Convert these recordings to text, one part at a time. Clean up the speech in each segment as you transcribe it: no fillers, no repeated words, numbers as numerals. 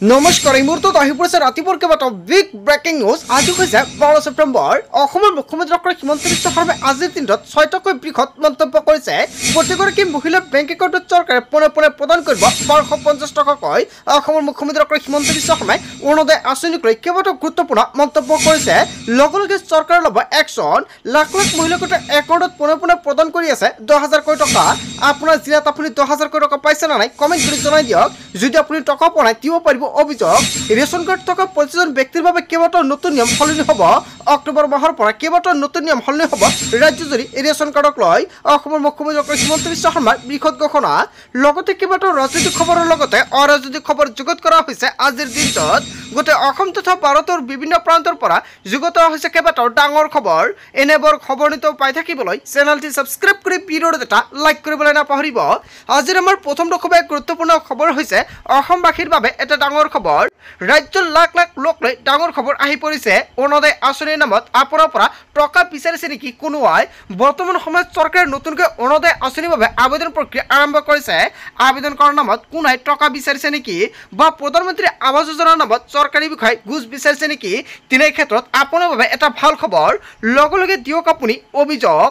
নমস্কাৰ এই মুহূৰ্তত আহি পৰিছে ৰাতিপুৱাৰ কেইবাটাও বিগ ব্ৰেকিং নিউজ। আজি হৈছে 12 ছেপ্টেম্বৰ। অসমৰ মুখ্যমন্ত্ৰী ডক্টৰ হিমন্ত বিশ্ব শৰ্মাই আজিৰ দিনটোত 6টাকৈ বৃহৎ মন্তব্য কৰিছে। প্ৰতিগৰাকী মহিলাৰ বেংক একাউণ্টত চৰকাৰে পোনে পোনে প্ৰদান কৰিব 1250 টকাকৈ। অসমৰ মুখ্যমন্ত্ৰী ডক্টৰ হিমন্ত বিশ্ব শৰ্মাই অৰুণোদয় আঁচনিক লৈ কেইবাটাও গুৰুত্বপূৰ্ণ মন্তব্য কৰিছে। লগে লগে চৰকাৰে ল'ব একশ্যন। লাখ লাখ মহিলাক একাউণ্টত পোনে পোনে প্ৰদান কৰি আছে 10,000কৈ টকা। আপোনাৰ জিলাত আপুনি 10,000কৈ টকা পাইছে নে নাই কমেণ্ট কৰি জনাই দিয়ক। যদি আপুনি টকা পোৱা নাই দিব পাৰিব অভিযোগ। ৰেচন কাৰ্ড থকা প্ৰতিজন ব্যক্তিৰ বাবে কেইবাটাও নতুন নিয়ম সলনি হ'ব। অক্টোবৰ মাহৰ পৰা কেইবাটাও নতুন নিয়ম সলনি হ'ব ৰাজ্যজুৰি ৰেচন কাৰ্ডক লৈ। অসমৰ মুখ্যমন্ত্ৰী ডক্টৰ হিমন্ত বিশ্ব শৰ্মাৰ বৃহৎ ঘোষণা। লগতে কেইবাটাও ৰাজনৈতিক খবৰৰ লগতে অৰাজনৈতিক খবৰ যুগুত কৰা হৈছে আজিৰ দিনটোত। গোটেই অসম তথা ভাৰতৰ বিভিন্ন প্ৰান্তৰ পৰা যুগুত হৈছে কেইবাটাও ডাঙৰ খবৰ। এনেবোৰ খবৰ নিতৌ পাই থাকিবলৈ চেনেলটি ছাবস্ক্ৰাইব কৰি ভিডিঅ'টো এটা লাইক কৰিবলৈ নাপাহৰিব। আজিৰ আমাৰ প্ৰথম খুব গুৰুত্বপূৰ্ণ খবৰ হৈছে অসমবাসীৰ বাবে এটা ডাঙৰ খবৰ। ৰাজ্যৰ লাখ লাখ লোক লৈ ডাঙৰ খবৰ আহি পৰিছে। অৰুণোদয় আঁচনিৰ নামত আপোনাৰ পৰা টকা বিচাৰিছে নেকি কোনোৱাই? বৰ্তমান সময়ত চৰকাৰে নতুনকৈ অৰুণোদয় আঁচনিৰ বাবে আবেদন প্ৰক্ৰিয়া আৰম্ভ কৰিছে। আবেদন কৰাৰ নামত কোনাই টকা বিচাৰিছে নেকি বা প্ৰধানমন্ত্ৰী আৱাস যোজনাৰ নামত চৰকাৰী বিষয়ে ঘুষ বিচাৰিছে নেকি? তেনে ক্ষেত্ৰত আপোনাৰ বাবে এটা ভাল খবৰ। লগে লগে দিয়ক আপুনি অভিযোগ।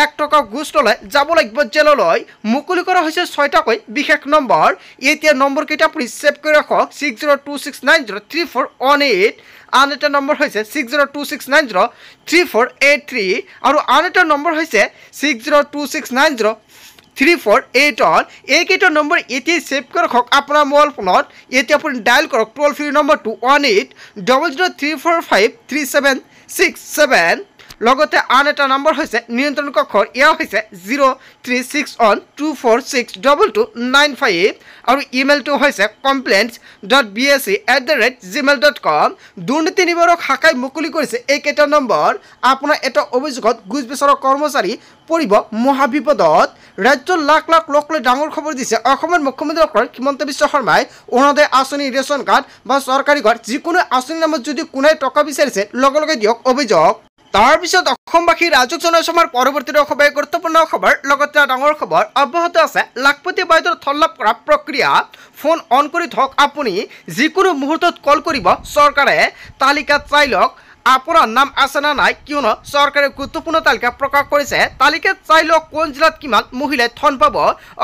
1 টকা ঘুষ ল'লে যাব লাগিব জেললৈ। মুকলি কৰা হৈছে 6টাকৈ বিশেষ নম্বৰ। এতিয়া নম্বৰকেইটা আপুনি ছেভ কৰি ৰাখক। 6026903418। আন এটা নম্বৰ হৈছে 6026903483 আৰু আন এটা নম্বৰ হৈছে 6026903481। এইকেইটা নম্বৰ এতিয়াই ছেভ কৰি ৰাখক আপোনাৰ মোবাইল ফোনত। এতিয়া আপুনি ডায়েল কৰক টোল ফ্ৰী নম্বৰটো 180034536767। লগতে আন এটা নম্বৰ হৈছে নিয়ন্ত্ৰণ কক্ষৰ। এয়া হৈছে 036124622295 আৰু ইমেইলটো হৈছে complaints.bsc@gmail.com। দুৰ্নীতি নিবাৰক শাখাই মুকলি কৰিছে এইকেইটা নম্বৰ। আপোনাৰ এটা অভিযোগত ঘুষ বিচৰা কৰ্মচাৰী পৰিব মহাবিপদত। ৰাজ্যৰ লাখ লাখ লোক লৈ ডাঙৰ খবৰ দিছে অসমৰ মুখ্যমন্ত্ৰী ডক্টৰ হিমন্ত বিশ্ব শৰ্মাই। অৰুণোদয় আঁচনি, ৰেচন কাৰ্ড বা চৰকাৰী ঘৰ যিকোনো আঁচনিৰ নামত যদি কোনোৱে টকা বিচাৰিছে লগে লগে দিয়ক অভিযোগ। তাৰপিছত অসমবাসী ৰাজক জনাইছে আমাৰ পৰৱৰ্তী খুবেই গুৰুত্বপূৰ্ণ খবৰ। লগতে ডাঙৰ খবৰ অব্যাহত আছে। লাখপতি বাইদেউৰ থললাভ কৰা প্ৰক্ৰিয়া। ফোন অন কৰি থওক আপুনি। যিকোনো মুহূৰ্তত কল কৰিব চৰকাৰে। তালিকাত চাই লওক আপোনাৰ নাম আছে না নাই, কিয়নো চৰকাৰে গুৰুত্বপূৰ্ণ তালিকা প্ৰকাশ কৰিছে। তালিকাত চাই লওক কোন জিলাত কিমান মহিলাই ধন পাব।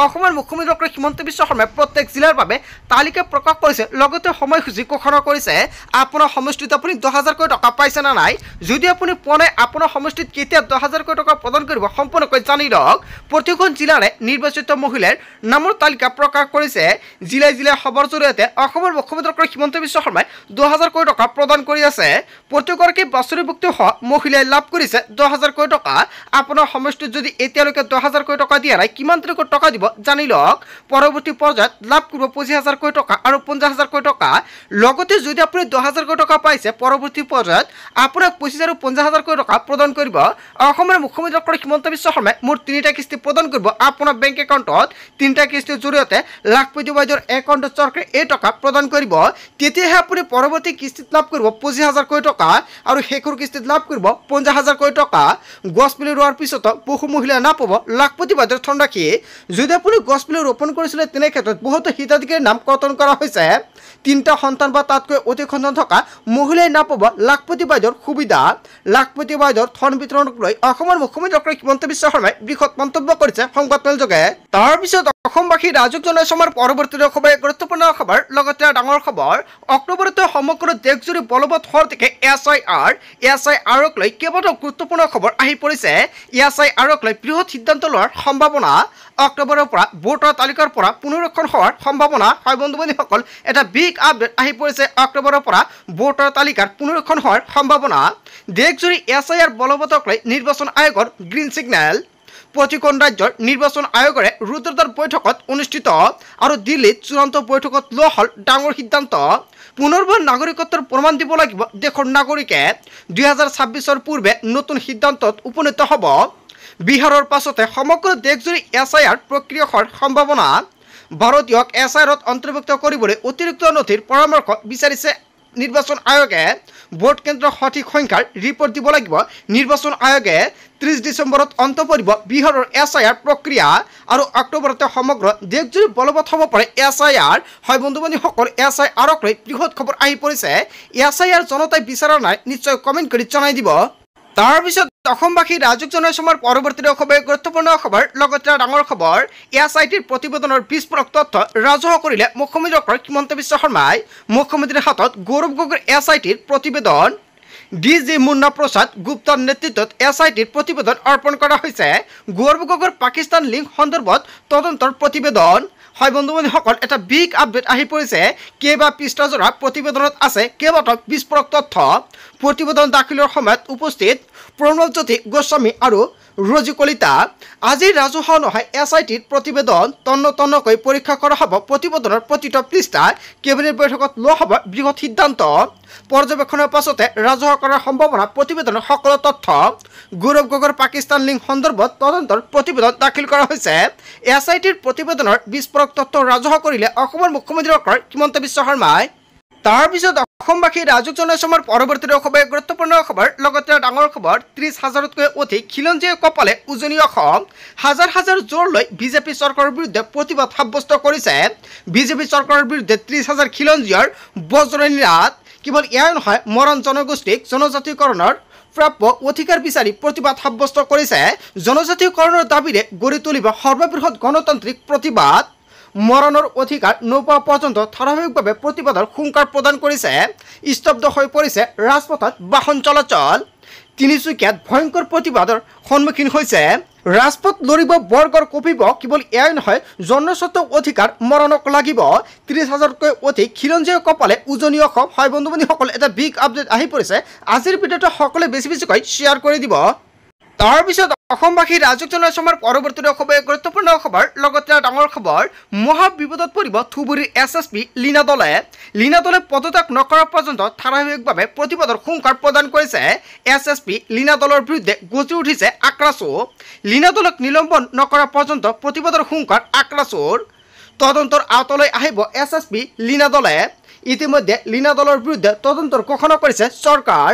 অসমৰ মুখ্যমন্ত্ৰী ডক্টৰ হিমন্ত বিশ্ব শৰ্মাই প্ৰত্যেক জিলাৰ বাবে তালিকা প্ৰকাশ কৰিছে। লগতে সময়সূচী ঘোষণা কৰিছে। আপোনাৰ সমষ্টিত আপুনি 10,000কৈ টকা পাইছে না নাই? যদি আপুনি পোৱা নাই আপোনাৰ সমষ্টিত কেতিয়া 10,000কৈ টকা প্ৰদান কৰিব সম্পূৰ্ণকৈ জানি লওক। প্ৰতিখন জিলাৰে নিৰ্বাচিত মহিলাৰ নামৰ তালিকা প্ৰকাশ কৰিছে। জিলাই জিলাই খবৰ জৰিয়তে অসমৰ মুখ্যমন্ত্ৰী ডক্টৰ হিমন্ত বিশ্ব শৰ্মাই 10,000কৈ টকা প্ৰদান কৰি আছে। প্ৰতিগৰাকী বাছনিভুক্ত হোৱা মহিলাই লাভ কৰিছে 10,000কৈ টকা। আপোনাৰ সমষ্টিত যদি এতিয়ালৈকে 10,000কৈ টকা দিয়া নাই কিমান তাৰিখত টকা দিব জানি লওক। পৰৱৰ্তী পৰ্যায়ত লাভ কৰিব 25,000কৈ টকা আৰু 50,000কৈ টকা। লগতে যদি আপুনি 10,000কৈ টকা পাইছে পৰৱৰ্তী পৰ্যায়ত আপোনাক 25 আৰু 50,000কৈ টকা প্ৰদান কৰিব। অসমৰ মুখ্যমন্ত্ৰী ডক্টৰ হিমন্ত বিশ্ব শৰ্মাই মুঠ 3টা কিস্তি প্ৰদান কৰিব আপোনাৰ বেংক একাউণ্টত। 3টা কিস্তিৰ জৰিয়তে লাখপতি বাইদেউৰ একাউণ্টত চৰকাৰে এই টকা প্ৰদান কৰিব। তেতিয়াহে আপুনি পৰৱৰ্তী কিস্তিত লাভ কৰিব 25,000কৈ টকা আৰু শেষৰ কিস্তিত লাভ কৰিব 50,000কৈ টকা। গছপুলি ৰোৱাৰ পিছতো বহু মহিলাই নাপাব লাখপতি বাইদেউৰ ধন ৰাখি। যদি আপুনি গছপুলি ৰোপণ কৰিছিলে তেনে ক্ষেত্ৰত বহুতো হিতাধিকাৰীৰ নাম কৰ্তন কৰা হৈছে। 3টা সন্তান বা তাতকৈ অধিক সন্তান থকা মহিলাই নাপাব লাখপতি বাইদেউৰ সুবিধা। লাখপতি বাইদেউৰ ধন বিতৰণক লৈ অসমৰ মুখ্যমন্ত্ৰী ডক্টৰ হিমন্ত বিশ্ব শৰ্মাই বৃহৎ মন্তব্য কৰিছে সংবাদমেল যোগে। তাৰপিছত অসমবাসী ৰাজক জনাইছে আমাৰ পৰৱৰ্তী খুবেই গুৰুত্বপূৰ্ণ খবৰ। লগতে ডাঙৰ খবৰ অক্টোবৰতে সমগ্ৰ দেশজুৰি বলবৎ হোৱাৰ দিকে SIRক লৈ কেইবাটাও গুৰুত্বপূৰ্ণ খবৰ আহি পৰিছে। SIRক লৈ বৃহৎ সিদ্ধান্ত লোৱাৰ সম্ভাৱনা। অক্টোবৰৰ পৰা ভোটাৰ তালিকাৰ পৰা পুনৰীক্ষণ হোৱাৰ সম্ভাৱনা হয়। বন্ধু বান্ধৱীসকল এটা বিগ আপডেট আহি পৰিছে। অক্টোবৰৰ পৰা ভোটাৰ তালিকাৰ পুনৰীক্ষণ হোৱাৰ সম্ভাৱনা। দেশজুৰি SIR বলবৎক লৈ নিৰ্বাচন আয়োগৰ গ্ৰীণ ছিগনেল। প্ৰতিখন ৰাজ্যৰ নিৰ্বাচন আয়োগৰে ৰুদ্ৰদ্বাৰ বৈঠকত অনুষ্ঠিত আৰু দিল্লীত চূড়ান্ত বৈঠকত লোৱা হ'ল ডাঙৰ সিদ্ধান্ত। পুনৰবাৰ নাগৰিকত্বৰ প্ৰমাণ দিব লাগিব দেশৰ নাগৰিকে। 2026ৰ পূৰ্বে নতুন সিদ্ধান্তত উপনীত হ'ব। বিহাৰৰ পাছতে সমগ্ৰ দেশজুৰি SIR প্ৰক্ৰিয়া হোৱাৰ সম্ভাৱনা। ভাৰতীয়ক SIRত অন্তৰ্ভুক্ত কৰিবলৈ অতিৰিক্ত নথিৰ পৰামৰ্শ বিচাৰিছে নিৰ্বাচন আয়োগে ভোট কেন্দ্ৰৰ সঠিক সংখ্যাৰ ৰিপৰ্ট দিব লাগিব। নিৰ্বাচন আয়োগে 30 ডিচেম্বৰত অন্ত পৰিব বিহাৰৰ SIR প্ৰক্ৰিয়া আৰু অক্টোবৰতে সমগ্ৰ দেশজুৰি বলবৎ হ'ব পাৰে SIR। হয় বন্ধু-বান্ধৱীসকল, SIRক লৈ বৃহৎ খবৰ আহি পৰিছে। SIR জনতাই বিচৰা নাই, নিশ্চয় কমেণ্ট কৰি জনাই দিব। তাৰপিছত অসমবাসী ৰাজুক জনাই সময়ৰ পৰৱৰ্তী খবৰ, গুৰুত্বপূৰ্ণ খবৰ, লগতে ডাঙৰ খবৰ। SITৰ প্ৰতিবেদনৰ বিস্ফোৰক তথ্য ৰাজহুৱা কৰিলে মুখ্যমন্ত্ৰী ডক্টৰ হিমন্ত বিশ্ব শৰ্মাই। মুখ্যমন্ত্ৰীৰ হাতত গৌৰৱ গগৈৰ SITৰ প্ৰতিবেদন। DG মুন্না প্ৰসাদ গুপ্তাৰ নেতৃত্বত SITৰ প্ৰতিবেদন অৰ্পণ কৰা হৈছে। গৌৰৱ গগৈৰ পাকিস্তান লিংক সন্দৰ্ভত তদন্তৰ প্ৰতিবেদন। হয় বন্ধু-বান্ধৱীসকল, এটা বিগ আপডেট আহি পৰিছে। কেইবা পৃষ্ঠাজোৰা প্ৰতিবেদনত আছে কেইবাটাও বিস্ফোৰক তথ্য। প্ৰতিবেদন দাখিলৰ সময়ত উপস্থিত প্ৰণৱজ্যোতি গোস্বামী আৰু ৰজি কলিতা। আজি ৰাজহুৱা নহয় SITৰ প্ৰতিবেদন তন্নকৈ পৰীক্ষা কৰা হ'ব। প্ৰতিবেদনৰ প্ৰতিটো পৃষ্ঠা কেবিনেট বৈঠকত লোৱা হ'ব বৃহৎ সিদ্ধান্ত। পৰ্যবেক্ষণৰ পাছতে ৰাজহুৱা কৰাৰ সম্ভাৱনা। প্ৰতিবেদনৰ সকলো তথ্য। গৌৰৱ গগৈৰ পাকিস্তান লিংক সন্দৰ্ভত তদন্তৰ প্ৰতিবেদন দাখিল কৰা হৈছে। SITৰ প্ৰতিবেদনৰ বিস্ফোৰক তথ্য ৰাজহুৱা কৰিলে অসমৰ মুখ্যমন্ত্ৰী ডক্টৰ হিমন্ত বিশ্ব শৰ্মাই। তাৰপিছত অসমবাসী ৰাজুক জনাই সময়ৰ পৰৱৰ্তী খবৰ, গুৰুত্বপূৰ্ণ খবৰ, লগতে ডাঙৰ খবৰ। 30,000তকৈ অধিক খিলঞ্জীয়ে কপালে উজনি অসম। হাজাৰ হাজাৰ জোৰ লৈ বিজেপি চৰকাৰৰ বিৰুদ্ধে প্ৰতিবাদ সাব্যস্ত কৰিছে। বিজেপি চৰকাৰৰ বিৰুদ্ধে 30,000 খিলঞ্জীয়ৰ বজ্ৰনিনাদ। কেৱল এয়াই নহয়, মৰাণ জনগোষ্ঠীক জনজাতীয়কৰণৰ প্ৰাপ্য অধিকাৰ বিচাৰি প্ৰতিবাদ সাব্যস্ত কৰিছে। জনজাতীয়কৰণৰ দাবীৰে গঢ়ি তুলিব সৰ্ববৃহৎ গণতান্ত্ৰিক প্ৰতিবাদ। মৰণৰ অধিকাৰ নোপোৱা পৰ্যন্ত ধাৰাবাহিকভাৱে প্ৰতিবাদৰ হুংকাৰ প্ৰদান কৰিছে। স্তব্ধ হৈ পৰিছে ৰাজপথত বাহন চলাচল। তিনিচুকীয়াত ভয়ংকৰ প্ৰতিবাদৰ সন্মুখীন হৈছে। ৰাজপথ লৰিব, বৰ্গৰ কঁপিব। কেৱল এয়াই নহয়, জনস্বাৰ্থ অধিকাৰ মৰণক লাগিব। 30,000তকৈ অধিক খিলঞ্জীয়ে কপালে উজনি অসম। হয় বন্ধু-বান্ধৱীসকল, এটা বিগ আপডেট আহি পৰিছে। আজিৰ ভিডিঅ'টো সকলোৱে বেছিকৈ শ্বেয়াৰ কৰি দিব। তাৰপিছত অসমবাসী ৰাজুক জনাই সময়ৰ পৰৱৰ্তী খবৰ, গুৰুত্বপূৰ্ণ খবৰ, লগতে ডাঙৰ খবৰ। মহাবিপদত পৰিব ধুবুৰীৰ SSP লীনা দলে। লীনা দলে পদত্যাগ নকৰা পৰ্যন্ত ধাৰাবাহিকভাৱে প্ৰতিবাদৰ হুংকাৰ প্ৰদান কৰিছে। SSP লীনা দলৰ বিৰুদ্ধে গজি উঠিছে আক্ৰাচুৰ। লীনা দলক নিলম্বন নকৰা পৰ্যন্ত প্ৰতিবাদৰ হুংকাৰ আক্ৰাচুৰ। তদন্তৰ আওতালৈ আহিব SSP লীনা দলে। ইতিমধ্যে লীনা দলৰ বিৰুদ্ধে তদন্তৰ ঘোষণা কৰিছে চৰকাৰ।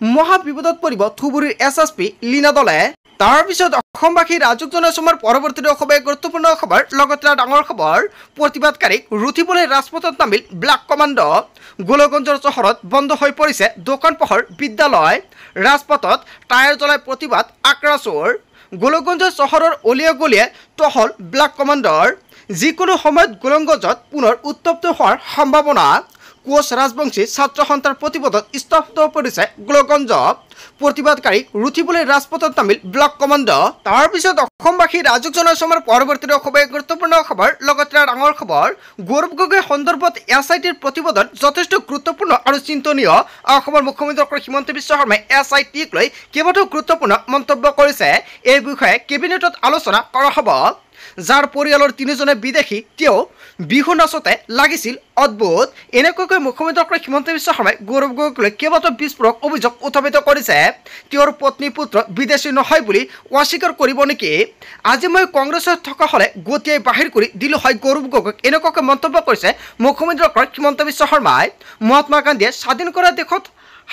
মহাবিপদত পৰিব ধুবুৰীৰ SSP লীনা দলে। তাৰপিছত অসমবাসী ৰাজুক জনাই সময়ৰ পৰৱৰ্তী খবৰ, গুৰুত্বপূৰ্ণ খবৰ, লগতে ডাঙৰ খবৰ। প্ৰতিবাদকাৰীক ৰুঠিবলৈ ৰাজপথত নামিল ব্লাক কমাণ্ডো। গোলগঞ্জৰ চহৰত বন্ধ হৈ পৰিছে দোকান পোহৰ, বিদ্যালয়। ৰাজপথত টায়াৰ জ্বলাই প্ৰতিবাদ আক্ৰাচুৰ। গোলগঞ্জ চহৰৰ অলিয়ে গলিয়ে টহল ব্লাক কমাণ্ডৰ। যিকোনো সময়ত গোলগঞ্জত পুনৰ উত্তপ্ত হোৱাৰ সম্ভাৱনা। কোচ ৰাজবংশী ছাত্ৰ সন্থাৰ প্ৰতিবাদত স্তব্ধ পৰিছে গোলগঞ্জ। প্ৰতিবাদকাৰীক ৰুঠিবলৈ ৰাজপথত নামিল ব্লক কমাণ্ডো। তাৰপিছত অসমবাসী ৰাজুক জনাই সময়ৰ পৰৱৰ্তী খবৰ, গুৰুত্বপূৰ্ণ খবৰ, লগতে ডাঙৰ খবৰ। গৌৰৱ গগৈ সন্দৰ্ভত SITৰ প্ৰতিবেদন যথেষ্ট গুৰুত্বপূৰ্ণ আৰু চিন্তনীয়। অসমৰ মুখ্যমন্ত্ৰী ডক্টৰ হিমন্ত বিশ্ব শৰ্মাই SITক লৈ কেইবাটাও গুৰুত্বপূৰ্ণ মন্তব্য কৰিছে। এই বিষয়ে কেবিনেটত আলোচনা কৰা হ'ব। যাৰ পৰিয়ালৰ 3জনে বিদেশী, তেওঁ বিহু নাচতে লাগিছিল অদ্ভুত। এনেকুৱাকৈ মুখ্যমন্ত্ৰী ডক্টৰ হিমন্ত বিশ্ব শৰ্মাই গৌৰৱ গগৈক লৈ কেইবাটাও বিস্ফোৰক অভিযোগ উত্থাপিত কৰিছে। তেওঁৰ পত্নী পুত্ৰ বিদেশী নহয় বুলি অস্বীকাৰ কৰিব নেকি? আজি মই কংগ্ৰেছত থকা হ'লে গতিয়াই বাহিৰ কৰি দিলোঁ হয় গৌৰৱ গগৈক। এনেকুৱাকৈ মন্তব্য কৰিছে মুখ্যমন্ত্ৰী ডক্টৰ হিমন্ত বিশ্ব শৰ্মাই। মহাত্মা গান্ধীয়ে স্বাধীন কৰা দেশত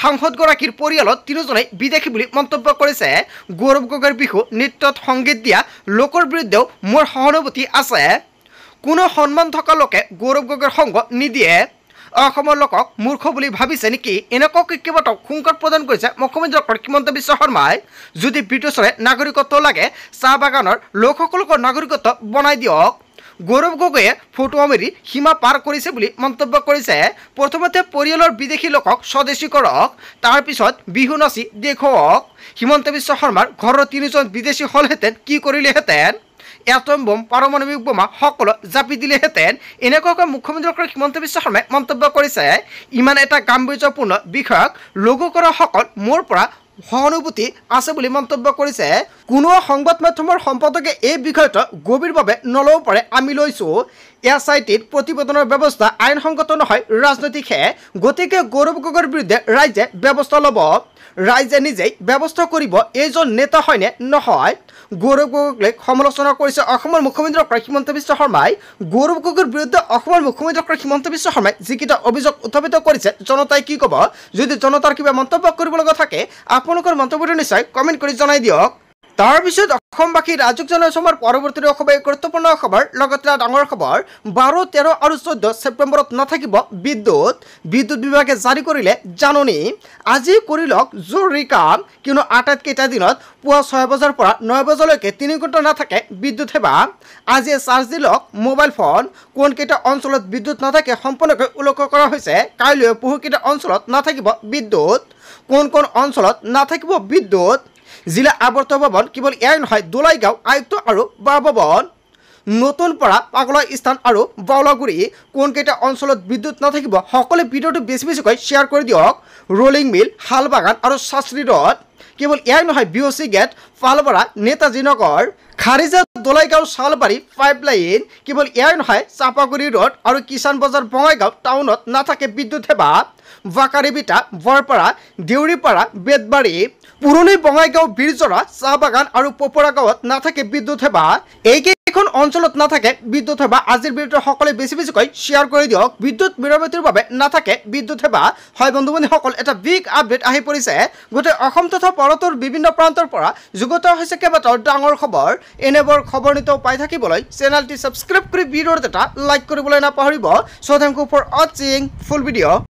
সাংসদগৰাকীৰ পৰিয়ালত 3জনেই বিদেশী বুলি মন্তব্য কৰিছে। গৌৰৱ গগৈৰ বিহু নৃত্যত সংগীত দিয়া লোকৰ বিৰুদ্ধেও মোৰ সহানুভূতি আছে। কোনো সন্মান থকা লোকে গৌৰৱ গগৈৰ সংগ নিদিয়ে। অসমৰ লোকক মূৰ্খ বুলি ভাবিছে নেকি? এনেকুৱাকৈ কেইবাটাও হুংকাৰ প্ৰদান কৰিছে মুখ্যমন্ত্ৰী ডক্টৰ হিমন্ত বিশ্ব শৰ্মাই। যদি ব্ৰিটিছৰে নাগৰিকত্ব লাগে, চাহ বাগানৰ লোকসকলক নাগৰিকত্ব বনাই দিয়ক। গৌৰৱ গগৈয়ে ফটো মাৰি সীমা পাৰ কৰিছে বুলি মন্তব্য কৰিছে। প্ৰথমতে পৰিয়ালৰ বিদেশী লোকক স্বদেশী কৰক, তাৰপিছত বিহু নাচি দেখুৱাওক। হিমন্ত বিশ্ব শৰ্মাৰ ঘৰৰ 3জন বিদেশী হ'লহেঁতেন কি কৰিলেহেঁতেন? এটম বোম, পাৰমাণৱিক বোমা সকলো জাপি দিলেহেঁতেন। এনেকুৱাকৈ মুখ্যমন্ত্ৰী ডক্টৰ হিমন্ত বিশ্ব শৰ্মাই মন্তব্য কৰিছে। ইমান এটা গাম্ভীৰ্যপূৰ্ণ বিষয়ক লঘু কৰাসকল মোৰ পৰা সহানুভূতি আছে বুলি মন্তব্য কৰিছে। কোনো সংবাদ মাধ্যমৰ সম্পাদকে এই বিষয়টো গভীৰভাৱে নল'ব পাৰে, আমি লৈছোঁ। SITৰ প্ৰতিবেদনৰ ব্যৱস্থা আইনসংগত নহয়, ৰাজনৈতিকহে। গতিকে গৌৰৱ গগৈৰ বিৰুদ্ধে ৰাইজে ব্যৱস্থা ল'ব। ৰাইজে নিজেই ব্যৱস্থা কৰিব এইজন নেতা হয়নে নহয় গৌৰৱ গগৈক সমালোচনা কৰিছে অসমৰ মুখ্যমন্ত্ৰী ডক্টৰ হিমন্ত বিশ্ব শৰ্মাই গৌৰৱ গগৈৰ বিৰুদ্ধে অসমৰ মুখ্যমন্ত্ৰী ডক্টৰ হিমন্ত বিশ্ব শৰ্মাই যিকেইটা অভিযোগ উত্থাপিত কৰিছে জনতাই কি ক'ব যদি জনতাৰ কিবা মন্তব্য কৰিবলগা থাকে আপোনালোকৰ মন্তব্যটো নিশ্চয় কমেণ্ট কৰি জনাই দিয়ক তাৰপিছত অসমবাসী ৰাজুক জনসমৰ পৰৱৰ্তী খুবেই গুৰুত্বপূৰ্ণ খবৰ লগতে ডাঙৰ খবৰ 12, 13 আৰু 14 ছেপ্টেম্বৰত নাথাকিব বিদ্যুৎ বিভাগে জাৰি কৰিলে জাননী আজি কৰি লওক জৰুৰী কাম কিয়নো আটাইতকেইটা দিনত পুৱা 6 বজাৰ পৰা 9 বজালৈকে 3 ঘণ্টা নাথাকে বিদ্যুৎ সেৱা আজি চাৰ্জ দি লওক মোবাইল ফোন কোনকেইটা অঞ্চলত বিদ্যুৎ নাথাকে সম্পূৰ্ণকৈ উল্লেখ কৰা হৈছে কাইলৈ বহুকেইটা অঞ্চলত নাথাকিব বিদ্যুৎ কোন অঞ্চলত নাথাকিব বিদ্যুৎ জিলা আৱৰ্ত ভৱন কেৱল ইয়াই নহয় দোলাইগাঁও আয়ুক্ত আৰু বাহ ভৱন নতুনপাৰা পাগলা স্থান আৰু বাউলাগুৰি কোনকেইটা অঞ্চলত বিদ্যুৎ নাথাকিব সকলোৱে ভিডিঅ'টো বেছিকৈ শ্বেয়াৰ কৰি দিয়ক ৰোলিং মিল শালবাগান আৰু শাস্ত্ৰী ৰোড কেৱল ইয়াই নহয় বিঅচি গেট পালপাৰা নেতাজী নগৰ খাৰিজা দোলাইগাঁও শালবাৰী পাইপলাইন কেৱল ইয়াই নহয় চাপাগুৰি ৰোড আৰু কিষাণ বজাৰ বঙাইগাঁও টাউনত নাথাকে বিদ্যুৎ সেৱা বাকাৰিবিটা বৰপাৰা দেউৰীপাৰা বেতবাৰী পুৰণি বঙাইগাঁও বীৰজৰা চাহবাগান আৰু পপৰা গাঁৱত নাথাকে বিদ্যুৎ সেৱা এইকেইখন অঞ্চলত নাথাকে বিদ্যুৎ সেৱা আজিৰ ভিডিঅ'টো সকলোৱে বেছিকৈ শ্বেয়াৰ কৰি দিয়ক বিদ্যুৎ মেৰামতিৰ বাবে নাথাকে বিদ্যুৎ সেৱা হয় বন্ধু বান্ধৱীসকল এটা বিগ আপডেট আহি পৰিছে গোটেই অসম তথা ভাৰতৰ বিভিন্ন প্ৰান্তৰ পৰা যুগত হৈছে কেইবাটাও ডাঙৰ খবৰ এনেবোৰ খবৰ নিতৌ পাই থাকিবলৈ চেনেলটি ছাবস্ক্ৰাইব কৰি ভিডিঅ'ত এটা লাইক কৰিবলৈ নাপাহৰিব সো থেংক ইউ ফৰ ৱাচিং ফুল ভিডিঅ'